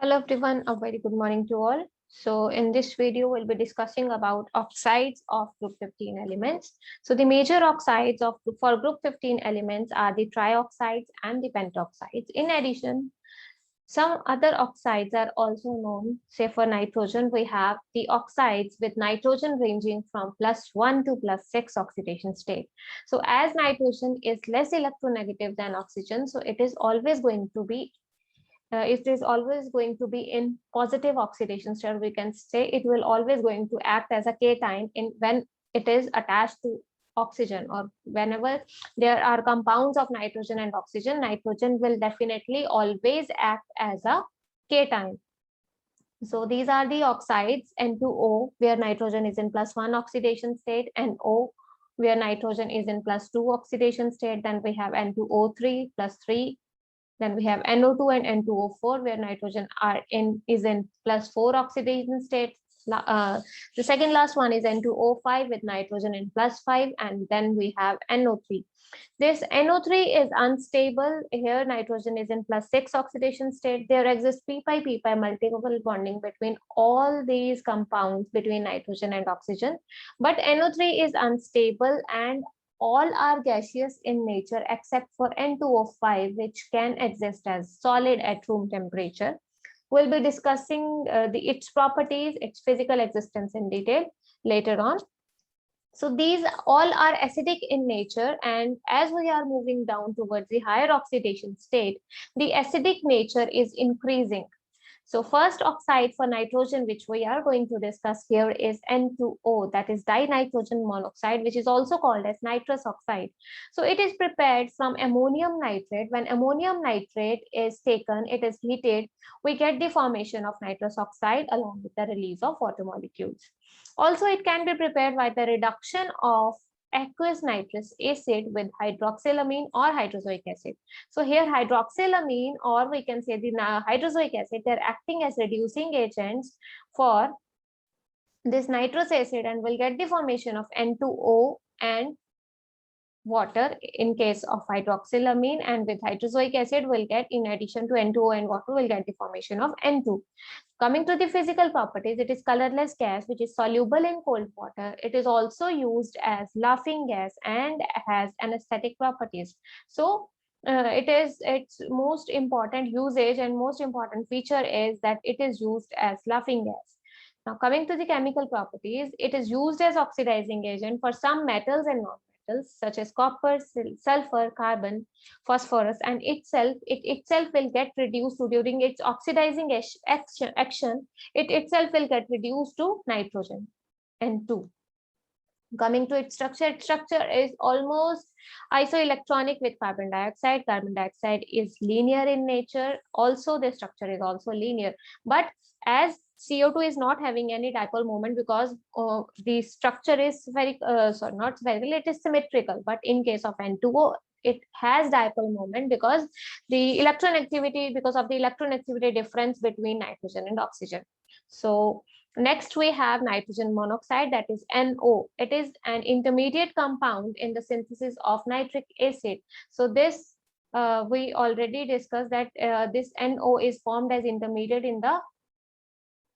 Hello everyone, a very good morning to all. So in this video, we'll be discussing about oxides of group 15 elements. So the major oxides for group 15 elements are the trioxides and the pentoxides. In addition, some other oxides are also known. Say for nitrogen, we have the oxides with nitrogen ranging from +1 to +6 oxidation state. So as nitrogen is less electronegative than oxygen, so it is always going to be in positive oxidation state. We can say it will always going to act as a cation in when it is attached to oxygen, or whenever there are compounds of nitrogen and oxygen, nitrogen will definitely always act as a cation. So these are the oxides: N2O, where nitrogen is in +1 oxidation state, NO, where nitrogen is in +2 oxidation state. Then we have N2O3 +3. Then we have NO2 and N2O4, where nitrogen is in +4 oxidation state. The second last one is N2O5 with nitrogen in +5, and then we have NO3. This NO3 is unstable. Here nitrogen is in +6 oxidation state. There exists p-pi multiple bonding between all these compounds between nitrogen and oxygen. But NO3 is unstable and all are gaseous in nature except for N2O5, which can exist as solid at room temperature. We'll be discussing its properties, its physical existence in detail later on. So these all are acidic in nature, and as we are moving down towards the higher oxidation state, the acidic nature is increasing. So first oxide for nitrogen, which we are going to discuss here, is N2O, that is dinitrogen monoxide, which is also called as nitrous oxide. So it is prepared from ammonium nitrate. When ammonium nitrate is taken, it is heated, we get the formation of nitrous oxide along with the release of water molecules. Also, it can be prepared by the reduction of aqueous nitrous acid with hydroxylamine or hydrozoic acid. So here hydroxylamine, or we can say the hydrozoic acid, they're acting as reducing agents for this nitrous acid, and will get the formation of N2O and water in case of hydroxylamine, and with hydrozoic acid will get, in addition to N2O and water, will get the formation of N2. Coming to the physical properties, it is colorless gas which is soluble in cold water. It is also used as laughing gas and has anesthetic properties. So its most important usage and most important feature is that it is used as laughing gas. Now coming to the chemical properties, it is used as oxidizing agent for some metals and non-metals such as copper, sulfur, carbon, phosphorus, and it itself will get reduced during its oxidizing action. It itself will get reduced to nitrogen, N2. Coming to its structure is almost isoelectronic with carbon dioxide. Carbon dioxide is linear in nature. Also, the structure is also linear. But as CO2 is not having any dipole moment, because the structure is not spherical, it is symmetrical. But in case of N2O, it has dipole moment because of the electron activity difference between nitrogen and oxygen. So next we have nitrogen monoxide, that is NO. It is an intermediate compound in the synthesis of nitric acid. So this we already discussed that this NO is formed as intermediate in the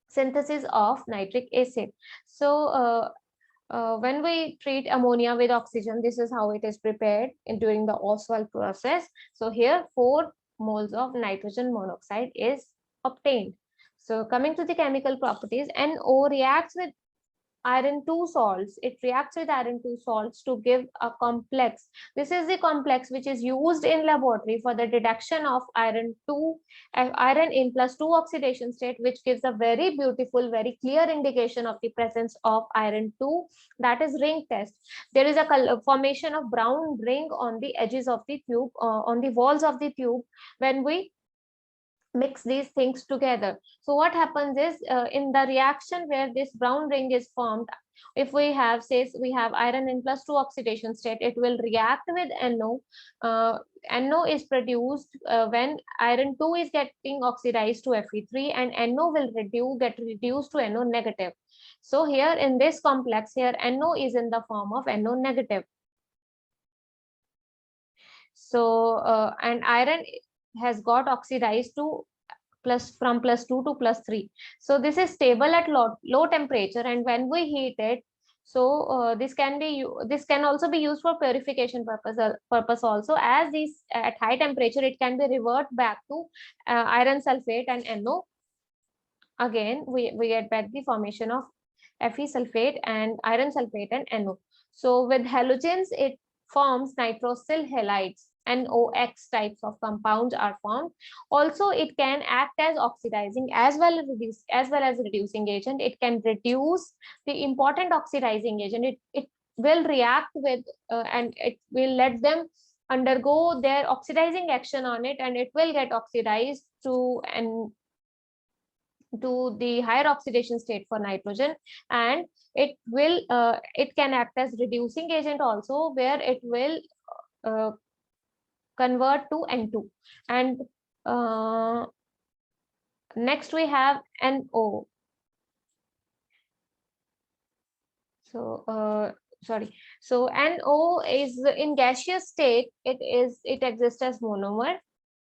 synthesis of nitric acid. So when we treat ammonia with oxygen, this is how it is prepared during the Ostwald process. So here 4 moles of nitrogen monoxide is obtained. So coming to the chemical properties, NO reacts with iron 2 salts. It reacts with iron 2 salts to give a complex. This is the complex which is used in laboratory for the detection of iron in +2 oxidation state, which gives a very beautiful, very clear indication of the presence of iron 2. That is ring test. There is a formation of brown ring on the edges of the tube, on the walls of the tube, when we mix these things together. So what happens is, in the reaction where this brown ring is formed, if we have iron in +2 oxidation state, it will react with NO. NO is produced when iron 2 is getting oxidized to Fe3, and NO will get reduced to NO negative. So here in this complex, here NO is in the form of NO negative. So and iron has got oxidized to from +2 to +3. So this is stable at low temperature, and when we heat it, so this can also be used for purification purpose also, as this at high temperature it can be revert back to iron sulfate and NO. Again we get back the formation of Fe sulfate and iron sulfate and NO. So with halogens it forms nitrosyl halides. NOx types of compounds are formed. Also it can act as oxidizing as well as reducing agent. It can reduce the important oxidizing agent. It will react with and it will let them undergo their oxidizing action on it, and it will get oxidized to the higher oxidation state for nitrogen, and it can act as reducing agent also, where it will convert to N2. And next we have NO. So so NO is in gaseous state. It exists as monomer,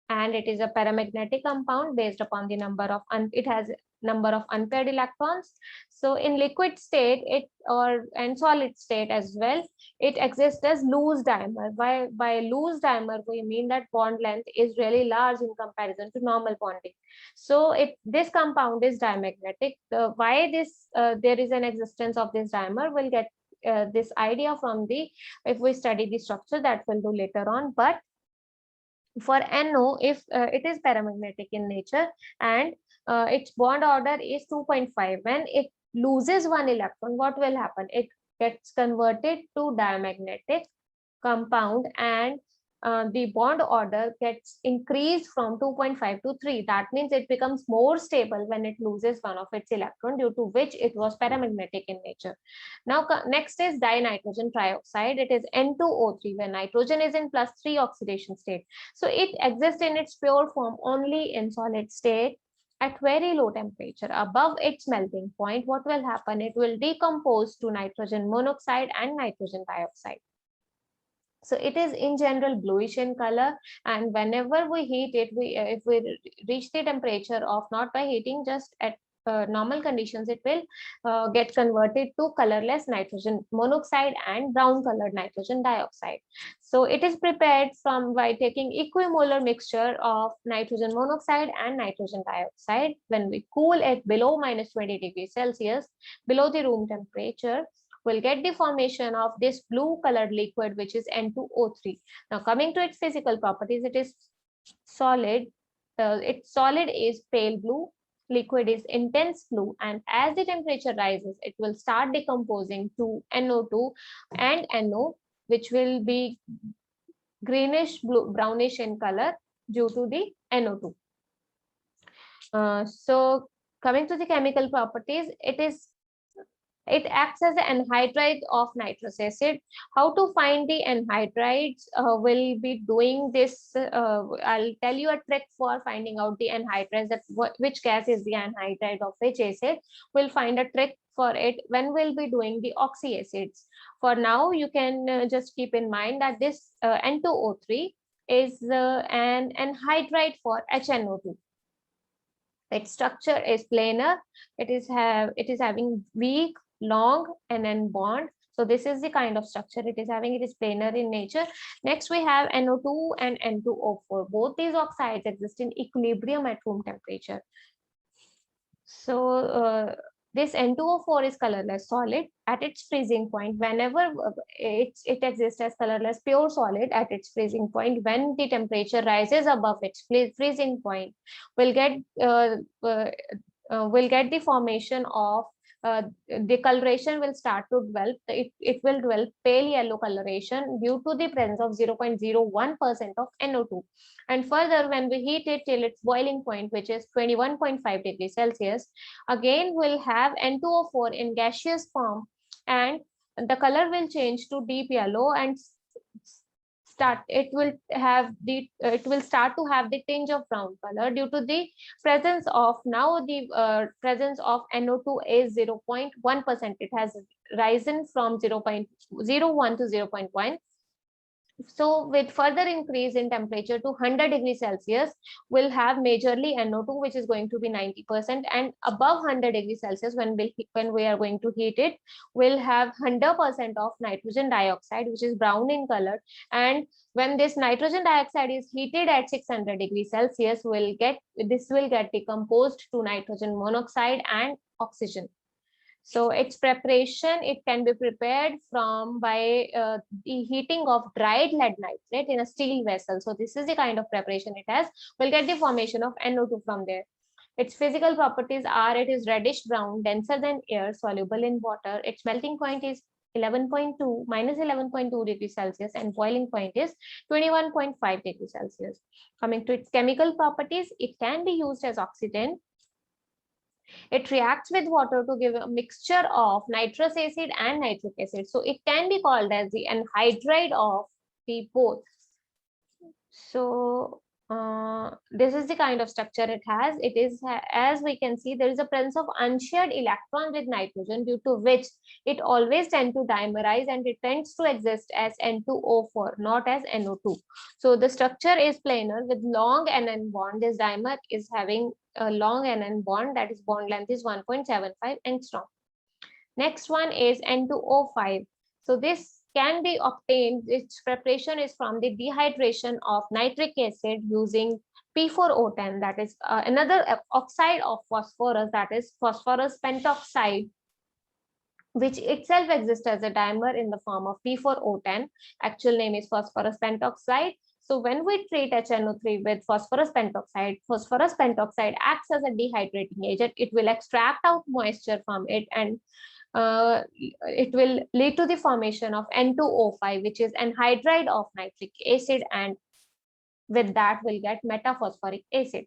and it is a paramagnetic compound based upon the number of it has number of unpaired electrons. So in liquid state and solid state as well, it exists as loose dimer. By loose dimer we mean that bond length is really large in comparison to normal bonding. So this compound is diamagnetic. Why there is an existence of this dimer, we'll get this idea from if we study the structure, that we'll do later on. But for NO, if it is paramagnetic in nature, and its bond order is 2.5, when it loses one electron, what will happen? It gets converted to diamagnetic compound, and the bond order gets increased from 2.5 to 3. That means it becomes more stable when it loses one of its electron, due to which it was paramagnetic in nature. Now next is dinitrogen trioxide. It is N2O3 when nitrogen is in +3 oxidation state. So it exists in its pure form only in solid state at very low temperature. Above its melting point, what will happen? It will decompose to nitrogen monoxide and nitrogen dioxide. So it is in general bluish in color, and whenever we heat it, if we reach the temperature of, not by heating, just at normal conditions, it will get converted to colorless nitrogen monoxide and brown colored nitrogen dioxide. So it is prepared by taking equimolar mixture of nitrogen monoxide and nitrogen dioxide. When we cool it below -20 degrees Celsius, below the room temperature, will get the formation of this blue colored liquid, which is N2O3. Now coming to its physical properties, it is solid. Its solid is pale blue, liquid is intense blue, and as the temperature rises, it will start decomposing to NO2 and NO, which will be greenish brownish in color due to the NO2. So coming to the chemical properties, it acts as an anhydride of nitrous acid. How to find the anhydrides? We'll be doing this. I'll tell you a trick for finding out the anhydrides, that which gas is the anhydride of which acid. We'll find a trick for it when we'll be doing the oxy acids. For now, you can just keep in mind that this N2O3 is an anhydride for HNO2. Its structure is planar. It is having weak, long NN bond. So this is the kind of structure it is having. It is planar in nature. Next we have NO2 and N2O4. Both these oxides exist in equilibrium at room temperature. So this N2O4 is colorless solid at its freezing point. Whenever it exists as colorless pure solid at its freezing point, when the temperature rises above its freezing point, we'll get the formation of the coloration will start to develop. It will develop pale yellow coloration due to the presence of 0.01% of NO2. And further, when we heat it till its boiling point, which is 21.5 degrees Celsius, again we'll have N2O4 in gaseous form, and the color will change to deep yellow, and it will start to have the tinge of brown color due to the presence of presence of NO2 is 0.1%. It has risen from 0.01 to 0.1. So with further increase in temperature to 100 degrees Celsius, we'll have majorly NO2, which is going to be 90%, and above 100 degrees Celsius, when we are going to heat it, we'll have 100% of nitrogen dioxide, which is brown in color. And when this nitrogen dioxide is heated at 600 degrees Celsius, this will get decomposed to nitrogen monoxide and oxygen. So its preparation, it can be prepared from by the heating of dried lead nitrate in a steel vessel. So this is the kind of preparation it has. We'll get the formation of NO2 from there. Its physical properties are, it is reddish brown, denser than air, soluble in water. Its melting point is 11.2 minus 11.2 degrees Celsius, and boiling point is 21.5 degrees Celsius. Coming to its chemical properties, it can be used as oxidant. It reacts with water to give a mixture of nitrous acid and nitric acid. So it can be called as the anhydride of the both. So this is the kind of structure it has. It is, as we can see, there is a presence of unshared electron with nitrogen, due to which it always tends to dimerize, and it tends to exist as N2O4, not as NO2. So the structure is planar with long NN bond. This dimer is having a long NN bond, that is bond length is 1.75 angstrom. Next one is N2O5. So this can be obtained, its preparation is from the dehydration of nitric acid using P4O10, that is another oxide of phosphorus, that is phosphorus pentoxide, which itself exists as a dimer in the form of P4O10. Actual name is phosphorus pentoxide. So when we treat HNO3 with phosphorus pentoxide acts as a dehydrating agent. It will extract out moisture from it, and it will lead to the formation of N2O5, which is anhydride of nitric acid, and with that we'll get metaphosphoric acid.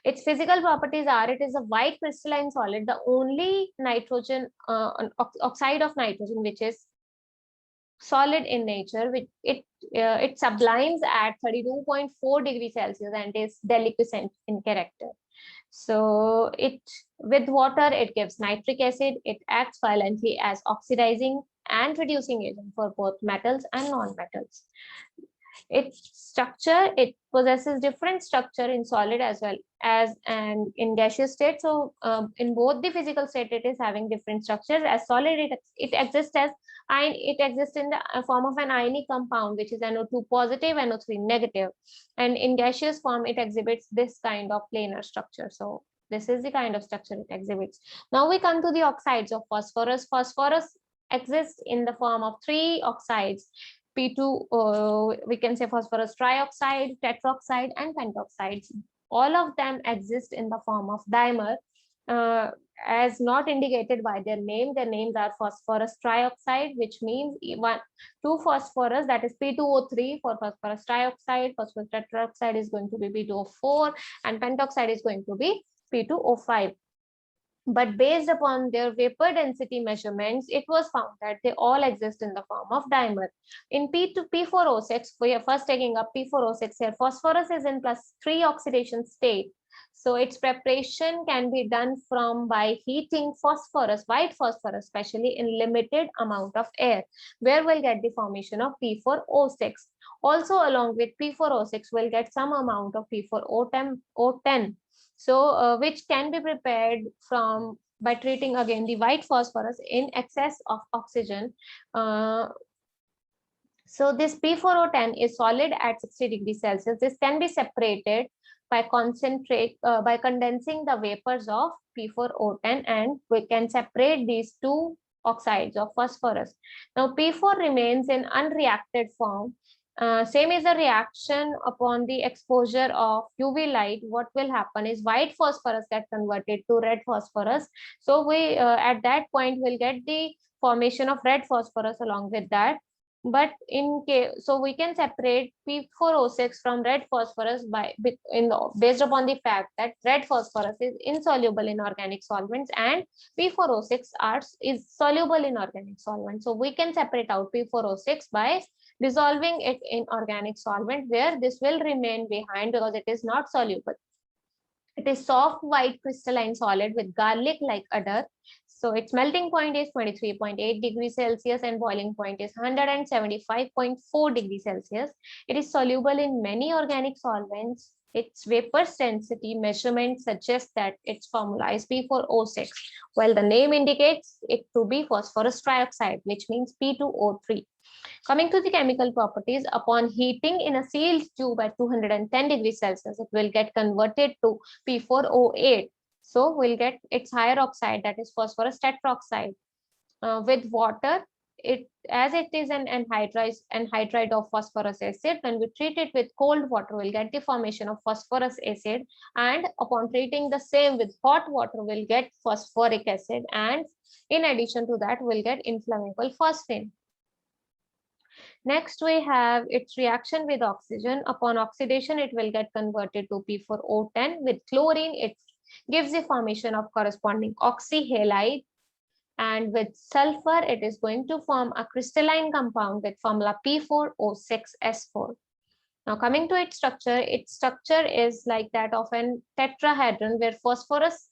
Its physical properties are, it is a white crystalline solid, the only nitrogen oxide of nitrogen which is solid in nature, which it sublimes at 32.4 degrees Celsius and is deliquescent in character. So it, with water, it gives nitric acid. It acts violently as oxidizing and reducing agent for both metals and non-metals. Its structure, it possesses different structure in solid as well as and in gaseous state. So in both the physical state, it is having different structures. As solid, it exists as ion. It exists in the form of an ionic compound, which is NO2 positive, NO3 negative, and in gaseous form, it exhibits this kind of planar structure. So this is the kind of structure it exhibits. Now we come to the oxides of phosphorus. Phosphorus exists in the form of three oxides. P2, we can say phosphorus trioxide, tetroxide, and pentoxides. All of them exist in the form of dimer, as not indicated by their name. Their names are phosphorus trioxide, which means two phosphorus, that is P2O3 for phosphorus trioxide. Phosphorus tetroxide is going to be P2O4, and pentoxide is going to be P2O5. But based upon their vapor density measurements, it was found that they all exist in the form of dimer. In P4O6, we are first taking up P4O6 here. Phosphorus is in +3 oxidation state. So its preparation can be done by heating phosphorus, white phosphorus, especially in limited amount of air, where we'll get the formation of P4O6. Also, along with P4O6, we'll get some amount of P4O10. So which can be prepared from by treating again the white phosphorus in excess of oxygen. So this P4O10 is solid at 60 degrees Celsius. This can be separated by condensing the vapors of P4O10, and we can separate these two oxides of phosphorus. Now P4 remains in unreacted form. Same is the reaction upon the exposure of UV light. What will happen is white phosphorus get converted to red phosphorus. So we at that point will get the formation of red phosphorus along with that. But in case, so we can separate P4O6 from red phosphorus based upon the fact that red phosphorus is insoluble in organic solvents and P4O6 is soluble in organic solvents. So we can separate out P4O6 by dissolving it in organic solvent, where this will remain behind because it is not soluble. It is soft white crystalline solid with garlic-like odor. So its melting point is 23.8 degrees Celsius and boiling point is 175.4 degrees Celsius. It is soluble in many organic solvents. Its vapor density measurement suggests that its formula is P4O6, while the name indicates it to be phosphorus trioxide, which means P2O3. Coming to the chemical properties, upon heating in a sealed tube at 210 degrees Celsius, it will get converted to P4O8. So we'll get its higher oxide, that is phosphorus tetroxide. With water, it as it is an anhydride of phosphorus acid. When we treat it with cold water, we'll get the formation of phosphorus acid, and upon treating the same with hot water, we'll get phosphoric acid, and in addition to that, we'll get inflammable phosphine. Next, we have its reaction with oxygen. Upon oxidation, it will get converted to P4O10. With chlorine, it gives the formation of corresponding oxyhalide. And with sulfur, it is going to form a crystalline compound with formula P4O6S4. Now, coming to its structure is like that of an tetrahedron, where phosphorus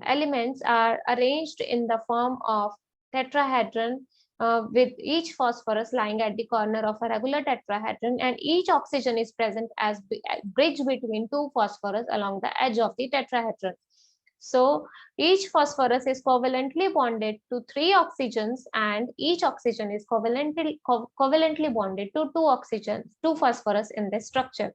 elements are arranged in the form of tetrahedron, with each phosphorus lying at the corner of a regular tetrahedron, and each oxygen is present as bridge between two phosphorus along the edge of the tetrahedron. So each phosphorus is covalently bonded to 3 oxygens, and each oxygen is covalently bonded to 2 phosphorus in this structure.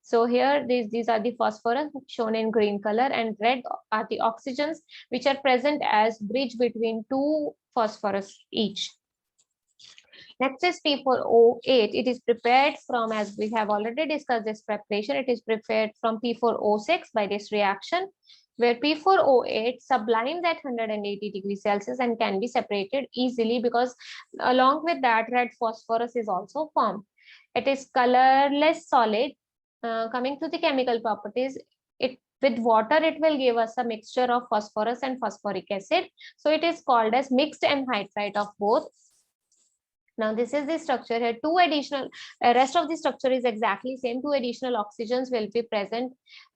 So here these are the phosphorus shown in green color, and red are the oxygens which are present as bridge between 2 phosphorus each. Next is P4O8. It is prepared from, as we have already discussed this preparation, it is prepared from P4O6 by this reaction, where P4O8 sublimes at 180 degrees Celsius and can be separated easily, because along with that, red phosphorus is also formed. It is colorless solid. Coming to the chemical properties, with water, it will give us a mixture of phosphorus and phosphoric acid. So it is called as mixed anhydride of both. Now this is the structure here. 2 additional, rest of the structure is exactly same. 2 additional oxygens will be present,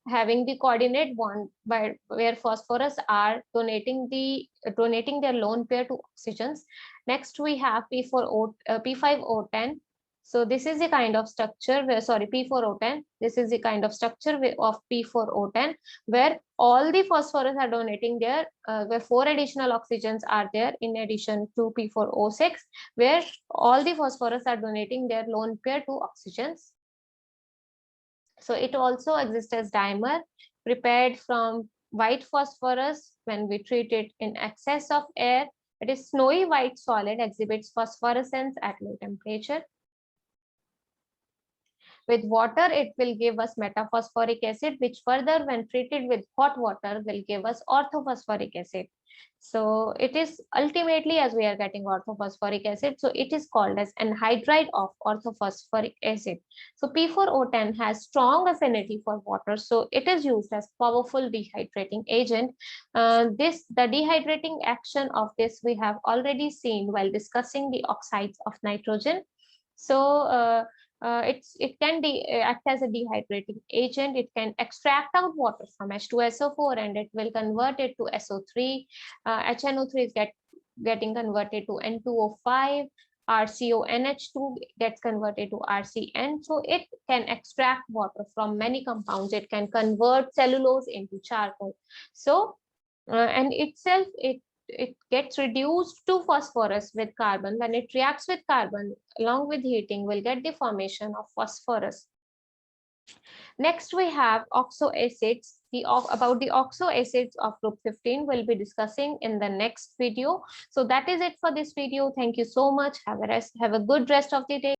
having the coordinate bond where phosphorus are donating their lone pair to oxygens. Next we have P5O10. So this is the kind of structure where, sorry, P4O10. This is the kind of structure of P4O10, where all the phosphorus are donating there, where 4 additional oxygens are there in addition to P4O6, where all the phosphorus are donating their lone pair to oxygens. So it also exists as dimer, prepared from white phosphorus. When we treat it in excess of air, it is snowy white solid, exhibits phosphorescence at low temperature. With water, it will give us metaphosphoric acid, which further, when treated with hot water, will give us orthophosphoric acid. So it is ultimately, as we are getting orthophosphoric acid, so it is called as anhydride of orthophosphoric acid. So P4O10 has strong affinity for water, so it is used as powerful dehydrating agent. The dehydrating action of this we have already seen while discussing the oxides of nitrogen. So it can act as a dehydrating agent. It can extract out water from H2SO4 and it will convert it to SO3. HNO3 is getting converted to N2O5. RCONH2 gets converted to RCN. So it can extract water from many compounds. It can convert cellulose into charcoal. So and itself, it gets reduced to phosphorus with carbon. When it reacts with carbon along with heating, we'll get the formation of phosphorus. Next we have oxo acids. About the oxo acids of group 15 we'll be discussing in the next video. So that is it for this video. Thank you so much. Have a good rest of the day.